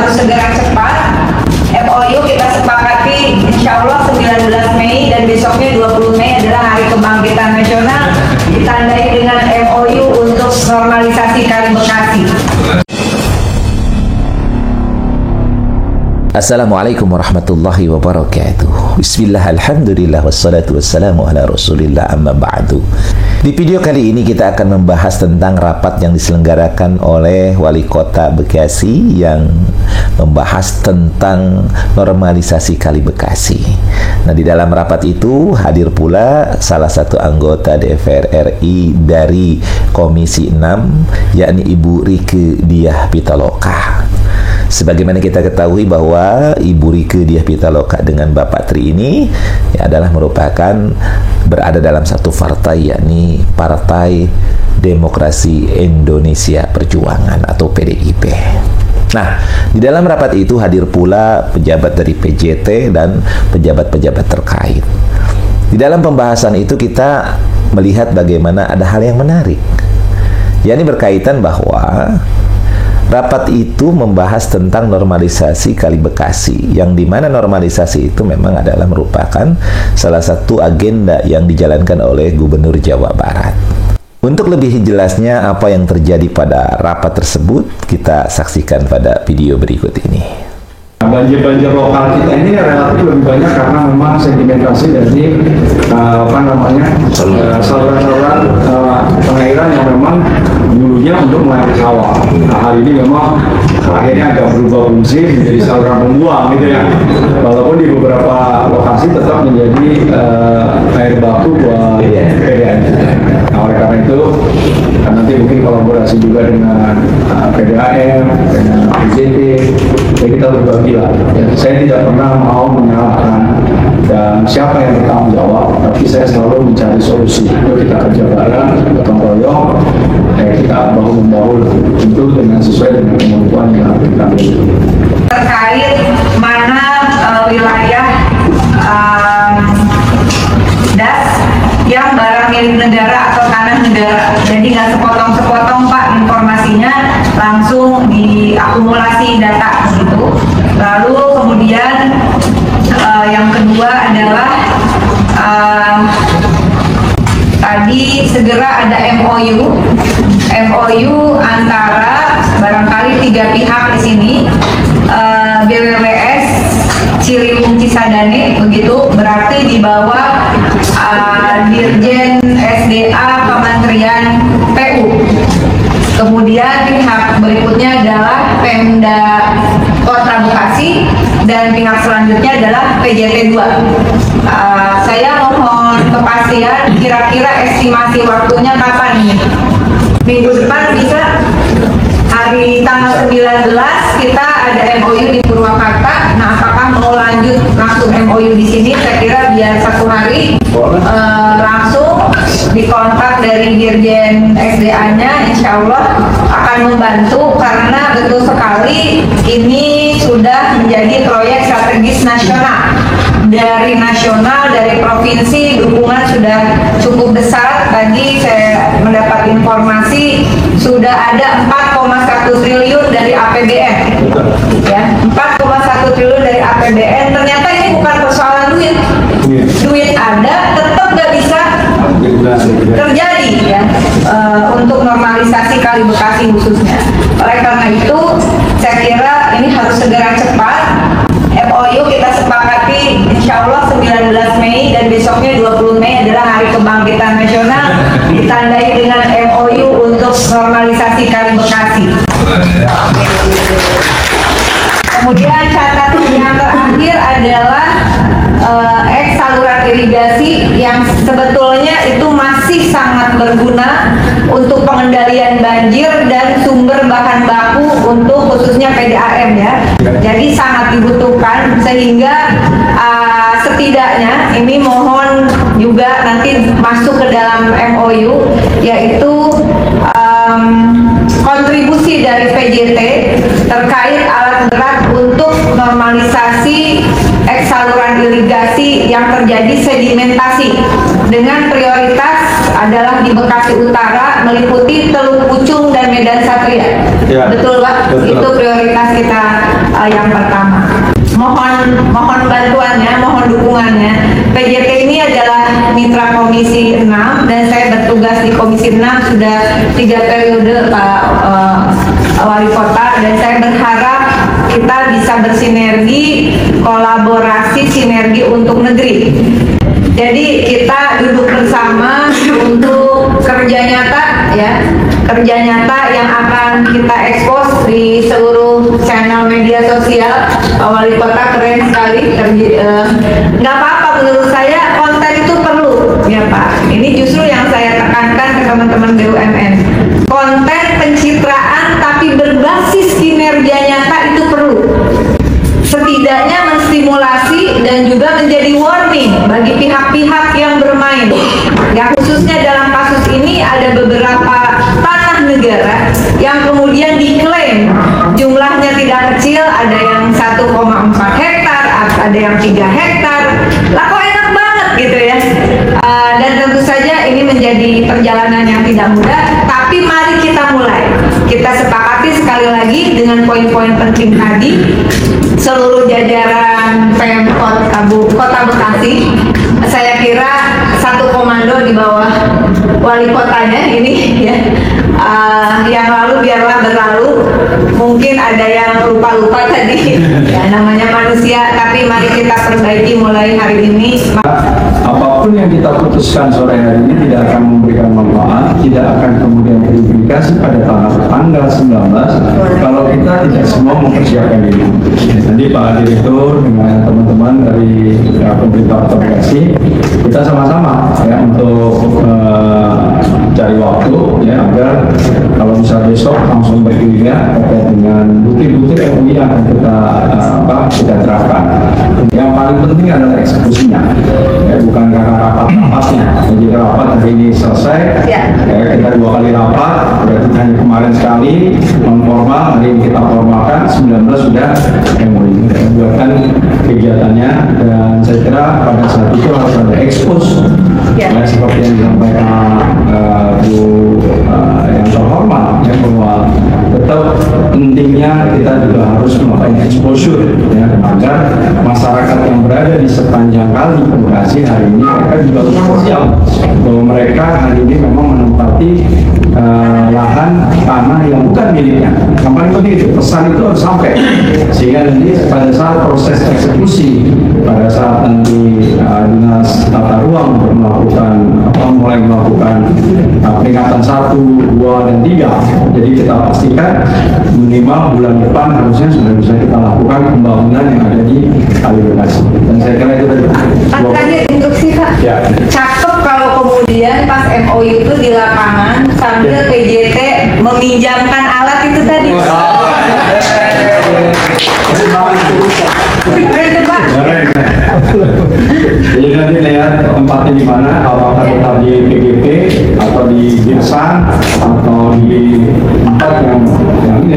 harus segera cepat. MOU kita sepakati insya Allah 19 Mei dan besoknya 20 Mei adalah Hari Kebangkitan Nasional, ditandai dengan MOU untuk normalisasi Kali Bekasi. Assalamualaikum warahmatullahi wabarakatuh. Bismillah, alhamdulillah, wassalatu wassalamu ala rasulillah, amma ba'du. Di video kali ini kita akan membahas tentang rapat yang diselenggarakan oleh Wali Kota Bekasi yang membahas tentang normalisasi Kali Bekasi. Nah, di dalam rapat itu hadir pula salah satu anggota DPR RI dari Komisi 6, yakni Ibu Rieke Diah Pitaloka. Sebagaimana kita ketahui bahwa Ibu Rieke Diah Pitaloka dengan Bapak Tri ini adalah merupakan berada dalam satu partai, yakni Partai Demokrasi Indonesia Perjuangan atau PDIP. Nah, di dalam rapat itu hadir pula pejabat dari PJT dan pejabat-pejabat terkait. Di dalam pembahasan itu kita melihat bagaimana ada hal yang menarik, yakni berkaitan bahwa rapat itu membahas tentang normalisasi Kali Bekasi, yang dimana normalisasi itu memang adalah merupakan salah satu agenda yang dijalankan oleh Gubernur Jawa Barat. Untuk lebih jelasnya apa yang terjadi pada rapat tersebut, kita saksikan pada video berikut ini. Banjir-banjir lokal kita ini relatif lebih banyak karena memang sedimentasi dari saluran-saluran pengairan yang memang dulunya untuk mengairi sawah. Nah, hari ini memang akhirnya agak berubah fungsi menjadi saluran pembuang gitu ya. Walaupun di beberapa lokasi tetap menjadi air baku buat PDAM. Nah, oleh karena itu nanti mungkin kolaborasi juga dengan PDAM, dengan PJT, ya kita berbagi lah. Ya, saya tidak pernah mau menyalahkan dan siapa yang bertanggung jawab, tapi saya selalu mencari solusi. Itu kita kerja bareng, gotong royong, kita bahu-membahu tentu dengan sesuai dengan kemampuan yang kita miliki. Terkait mana wilayah das yang barang milik negara atau tanah negara, jadi nggak sepotong-sepotong Pak informasinya, langsung diakumulasi data gitu. Lalu kemudian yang kedua adalah tadi segera ada MOU antara barangkali 3 pihak di sini, BWWS Ciliwung Cisadane, begitu, berarti di bawah Dirjen SDA Kementerian PU. Kemudian pihak berikutnya adalah Pemda Kota Bekasi dan pihak selanjutnya adalah PJT 2. Saya mohon kepastian kira-kira estimasi waktunya kapan nih? Minggu depan bisa? Hari tanggal 19 kita ada MOU di Purwakarta. Nah, apakah mau lanjut langsung MOU di sini? Saya kira biar 1 hari langsung dikontak dari Dirjen SDA-nya, insya Allah akan membantu karena betul sekali ini sudah menjadi proyek strategis nasional. Dari nasional, dari provinsi, dukungan sudah cukup besar. Tadi saya mendapat informasi sudah ada 4,1 triliun dari APBN, ya, 4,1 triliun dari APBN. Ternyata ini bukan persoalan duit, duit ada, tetap nggak bisa terjadi ya untuk normalisasi Kali Bekasi khususnya. Oleh karena itu, saya kira ini harus segera cepat. MOU kita sepakati insya Allah 19 Mei dan besoknya 20 Mei adalah Hari Kebangkitan Nasional, ditandai dengan MOU untuk normalisasi Kali Bekasi. Kemudian catatan yang terakhir adalah saluran irigasi yang sebetulnya itu masih sangat berguna untuk pengendalian banjir dan sumber bahan baku untuk khususnya PDAM ya. Jadi sangat dibutuhkan sehingga setidaknya ini mohon juga nanti masuk ke dalam MOU, yaitu kontribusi dari PJT terkait alat berat untuk normalisasi saluran irigasi yang terjadi sedimentasi dengan prioritas adalah di Bekasi Utara meliputi Teluk Pucung dan Medan Satria. Ya, betul Pak? Betul. Itu prioritas kita yang pertama. Mohon bantuannya, mohon dukungannya. PJT ini adalah mitra Komisi 6 dan saya bertugas di Komisi 6 sudah 3 periode Pak Wali Kota, dan saya berharap kita bisa bersinergi, kolaborasi, sinergi untuk negeri. Jadi kita duduk bersama untuk kerja nyata, ya, kerja nyata yang akan kita ekspos di seluruh channel media sosial. Pak Wali Kota keren sekali, nggak apa-apa menurut saya, konten itu perlu, ya Pak. Ini justru yang saya tekankan ke teman-teman BUMN. Konten pencitraan tapi berbasis kinerja nyata itu perlu. Setidaknya menstimulasi dan juga menjadi warning bagi pihak-pihak yang bermain. Ya, khususnya dalam kasus ini ada beberapa tanah negara yang kemudian diklaim jumlahnya tidak kecil, ada yang 1,4 hektar, ada yang 3 hektar. Lah kok enak banget gitu ya. Dan tentu saja ini menjadi perjalanan yang tidak mudah, tapi mari kita mulai. Kita sepakati sekali lagi dengan poin-poin penting tadi. Seluruh jajaran Pemkot Kota Bekasi, saya kira satu komando di bawah wali kotanya ini, ya. Yang lalu biarlah berlalu. Mungkin ada yang lupa-lupa tadi, ya, namanya manusia. Tapi mari kita perbaiki mulai hari ini. Apapun yang kita putuskan sore hari ini tidak akan memberikan manfaat, tidak akan kemudian berimplikasi pada tanggal 19 kalau kita tidak semua mempersiapkan diri. Nanti Pak Direktur dengan teman-teman dari pemerintah Kota Bekasi, kita sama-sama ya untuk cari waktu ya agar kalau bisa besok langsung bergerak terkait dengan bukti-bukti MUI yang akan kita terapkan. Yang paling penting adalah eksekusinya, ya, bukan karena rapat-rapatnya. Jadi rapat hari ini selesai, ya, kita 2 kali rapat, berarti hanya kemarin sekali non formal, hari ini kita formalkan, 19 sudah MUI buatkan kegiatannya, dan saya kira pada saat itu harus ada ekspos, ya, seperti yang disampaikan Bu yang terhormat, ya, bahwa tetap pentingnya kita juga harus melakukan exposure, ya, agar masyarakat yang berada di sepanjang kali Bekasi hari ini mereka juga siap bahwa mereka hari ini memang menempati lahan tanah yang bukan miliknya. Yang paling penting itu pesan itu harus sampai, sehingga nanti pada saat proses eksekusi, pada saat nanti dinas tata ruang untuk mulai melakukan peringatan 1, 2, dan 3. Jadi kita pastikan minimal bulan depan harusnya sudah bisa kita lakukan pembangunan yang ada di Kali Bekasi. Dan saya kira itu tadi instruksi Pak. Ya. Cakep kalau kemudian pas MOU itu di lapangan sambil PJT meminjamkan alat itu tadi. Jadi nanti lihat tempatnya di mana, apakah tetap di PGP atau di Birsan atau di tempat yang mungkin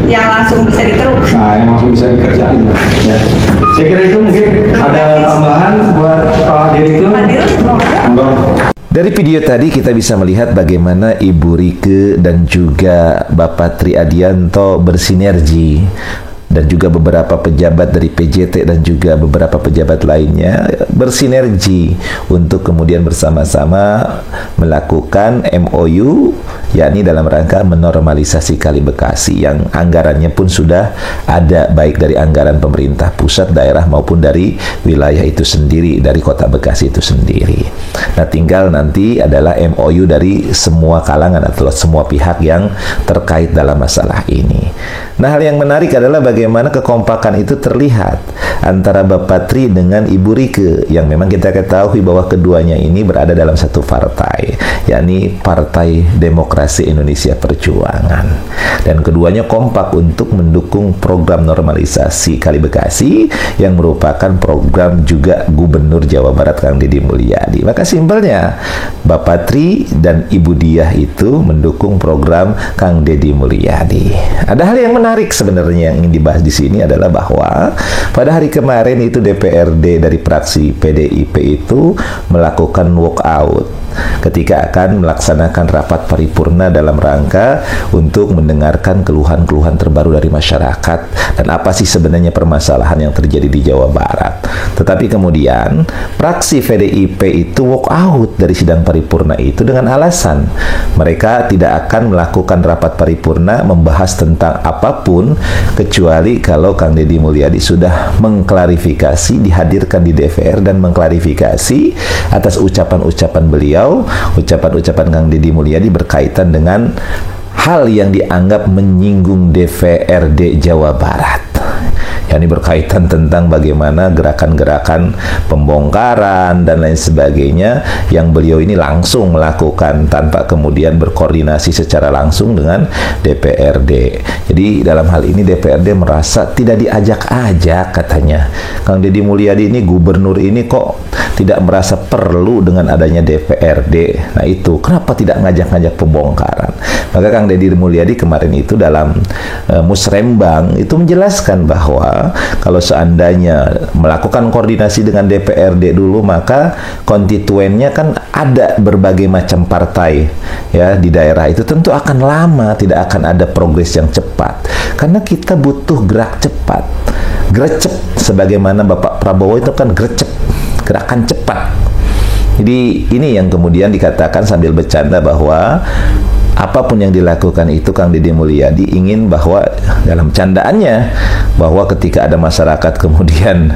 yang langsung bisa diteruk. Nah, yang langsung bisa dikerjain. Ya. Saya kira itu mungkin ada tambahan buat Pak Direktur. Dari video tadi kita bisa melihat bagaimana Ibu Rike dan juga Bapak Tri Adianto bersinergi, dan juga beberapa pejabat dari PJT dan juga beberapa pejabat lainnya bersinergi untuk kemudian bersama-sama melakukan MOU, yakni dalam rangka menormalisasi Kali Bekasi yang anggarannya pun sudah ada, baik dari anggaran pemerintah pusat, daerah maupun dari wilayah itu sendiri, dari Kota Bekasi itu sendiri. Nah, tinggal nanti adalah MOU dari semua kalangan atau semua pihak yang terkait dalam masalah ini. Nah, hal yang menarik adalah bagaimana kekompakan itu terlihat antara Bapak Tri dengan Ibu Rike, yang memang kita ketahui bahwa keduanya ini berada dalam satu partai, yakni Partai Demokrasi Indonesia Perjuangan. Dan keduanya kompak untuk mendukung program normalisasi Kali Bekasi yang merupakan program juga Gubernur Jawa Barat Kang Deddy Mulyadi. Maka simpelnya Bapak Tri dan Ibu Diah itu mendukung program Kang Deddy Mulyadi. Ada hal yang menarik sebenarnya yang ingin dibahas di sini adalah bahwa pada hari kemarin itu DPRD dari fraksi PDIP itu melakukan walkout ketika akan melaksanakan rapat paripurna dalam rangka untuk mendengarkan keluhan-keluhan terbaru dari masyarakat dan apa sih sebenarnya permasalahan yang terjadi di Jawa Barat. Tetapi kemudian fraksi PDIP itu walkout dari sidang paripurna itu dengan alasan mereka tidak akan melakukan rapat paripurna membahas tentang apapun kecuali kalau Kang Deddy Mulyadi sudah mengklarifikasi, dihadirkan di DPR dan mengklarifikasi atas ucapan-ucapan beliau, ucapan-ucapan Kang Deddy Mulyadi berkaitan dengan hal yang dianggap menyinggung DPRD Jawa Barat. Ini berkaitan tentang bagaimana gerakan-gerakan pembongkaran dan lain sebagainya yang beliau ini langsung melakukan tanpa kemudian berkoordinasi secara langsung dengan DPRD. Jadi dalam hal ini DPRD merasa tidak diajak-ajak katanya. Kang Deddy Mulyadi ini gubernur ini kok tidak merasa perlu dengan adanya DPRD. Nah itu, kenapa tidak ngajak-ngajak pembongkaran? Maka Kang Deddy Mulyadi kemarin itu dalam musrembang itu menjelaskan bahwa kalau seandainya melakukan koordinasi dengan DPRD dulu, maka konstituennya kan ada berbagai macam partai ya di daerah itu, tentu akan lama, tidak akan ada progres yang cepat karena kita butuh gerak cepat, gercep, sebagaimana Bapak Prabowo itu kan gercep, gerakan cepat. Jadi ini yang kemudian dikatakan sambil bercanda bahwa apapun yang dilakukan itu Kang Deddy Mulyadi ingin bahwa dalam candaannya bahwa ketika ada masyarakat kemudian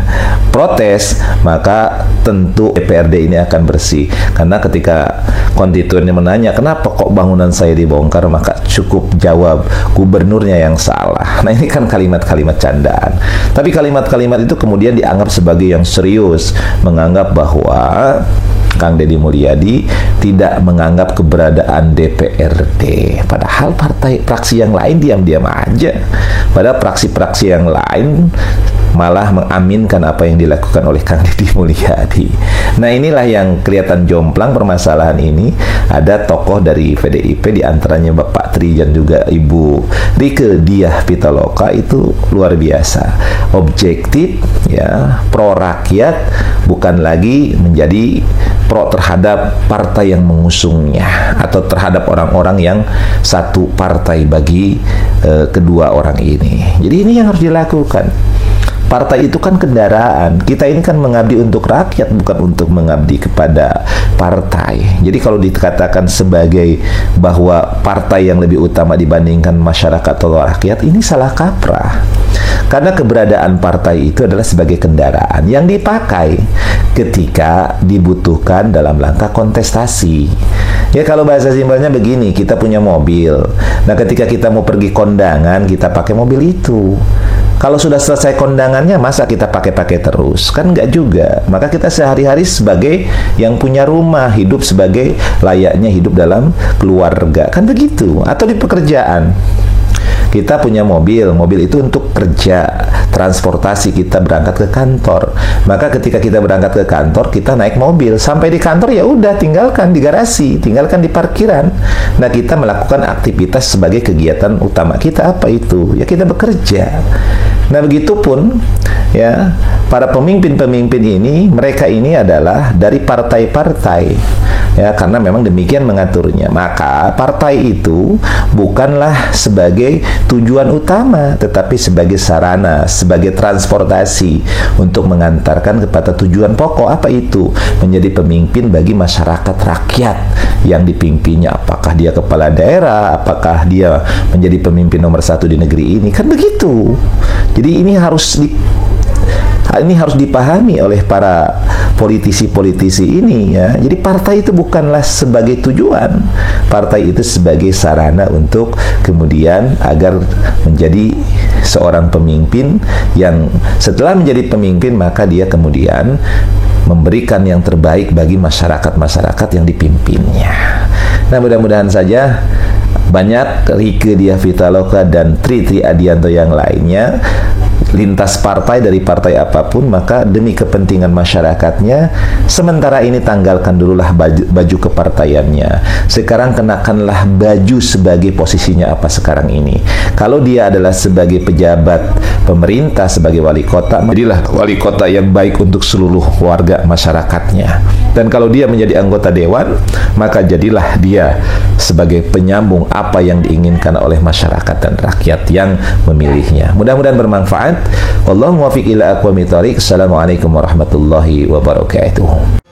protes, maka tentu DPRD ini akan bersih. Karena ketika konstituennya menanya kenapa kok bangunan saya dibongkar, maka cukup jawab gubernurnya yang salah. Nah ini kan kalimat-kalimat candaan. Tapi kalimat-kalimat itu kemudian dianggap sebagai yang serius, menganggap bahwa Kang Deddy Mulyadi tidak menganggap keberadaan DPRD. Padahal partai fraksi yang lain diam-diam aja. Padahal fraksi-fraksi yang lain malah mengaminkan apa yang dilakukan oleh Kang Deddy Mulyadi. Nah inilah yang kelihatan jomplang permasalahan ini. Ada tokoh dari PDIP diantaranya Bapak Tri dan juga Ibu Rieke Diah Pitaloka itu luar biasa, objektif ya, pro rakyat, bukan lagi menjadi pro terhadap partai yang mengusungnya atau terhadap orang-orang yang satu partai bagi kedua orang ini. Jadi ini yang harus dilakukan. Partai itu kan kendaraan. Kita ini kan mengabdi untuk rakyat, bukan untuk mengabdi kepada partai. Jadi kalau dikatakan sebagai bahwa partai yang lebih utama dibandingkan masyarakat atau rakyat, ini salah kaprah. Karena keberadaan partai itu adalah sebagai kendaraan yang dipakai ketika dibutuhkan dalam langkah kontestasi. Ya kalau bahasa simpelnya begini, kita punya mobil. Nah ketika kita mau pergi kondangan, kita pakai mobil itu. Kalau sudah selesai kondangannya, masa kita pakai-pakai terus? Kan enggak juga. Maka kita sehari-hari sebagai yang punya rumah, hidup sebagai layaknya hidup dalam keluarga. Kan begitu. Atau di pekerjaan. Kita punya mobil itu untuk kerja, transportasi, kita berangkat ke kantor. Maka ketika kita berangkat ke kantor, kita naik mobil. Sampai di kantor ya udah, tinggalkan di garasi, tinggalkan di parkiran. Nah, kita melakukan aktivitas sebagai kegiatan utama kita apa itu? Ya kita bekerja. Nah, begitupun ya, para pemimpin-pemimpin ini, mereka ini adalah dari partai-partai. Ya, karena memang demikian mengaturnya. Maka partai itu bukanlah sebagai tujuan utama, tetapi sebagai sarana, sebagai transportasi untuk mengantarkan kepada tujuan pokok. Apa itu? Menjadi pemimpin bagi masyarakat rakyat yang dipimpinnya. Apakah dia kepala daerah, apakah dia menjadi pemimpin nomor 1 di negeri ini. Kan begitu. Jadi ini harus dipahami oleh para politisi-politisi ini ya. Jadi partai itu bukanlah sebagai tujuan. Partai itu sebagai sarana untuk kemudian agar menjadi seorang pemimpin yang setelah menjadi pemimpin maka dia kemudian memberikan yang terbaik bagi masyarakat-masyarakat yang dipimpinnya. Nah, mudah-mudahan saja banyak Rieke Diah Pitaloka dan Tri Adianto yang lainnya lintas partai dari partai apapun, maka demi kepentingan masyarakatnya, sementara ini tanggalkan dululah baju kepartaiannya. Sekarang kenakanlah baju sebagai posisinya apa sekarang ini. Kalau dia adalah sebagai pejabat pemerintah, sebagai wali kota, jadilah wali kota yang baik untuk seluruh warga masyarakatnya. Dan kalau dia menjadi anggota dewan, maka jadilah dia sebagai penyambung apa yang diinginkan oleh masyarakat dan rakyat yang memilihnya. Mudah-mudahan bermanfaat. Wallahu muwaffiq ila aqwamit thoriq. Assalamualaikum warahmatullahi wabarakatuh.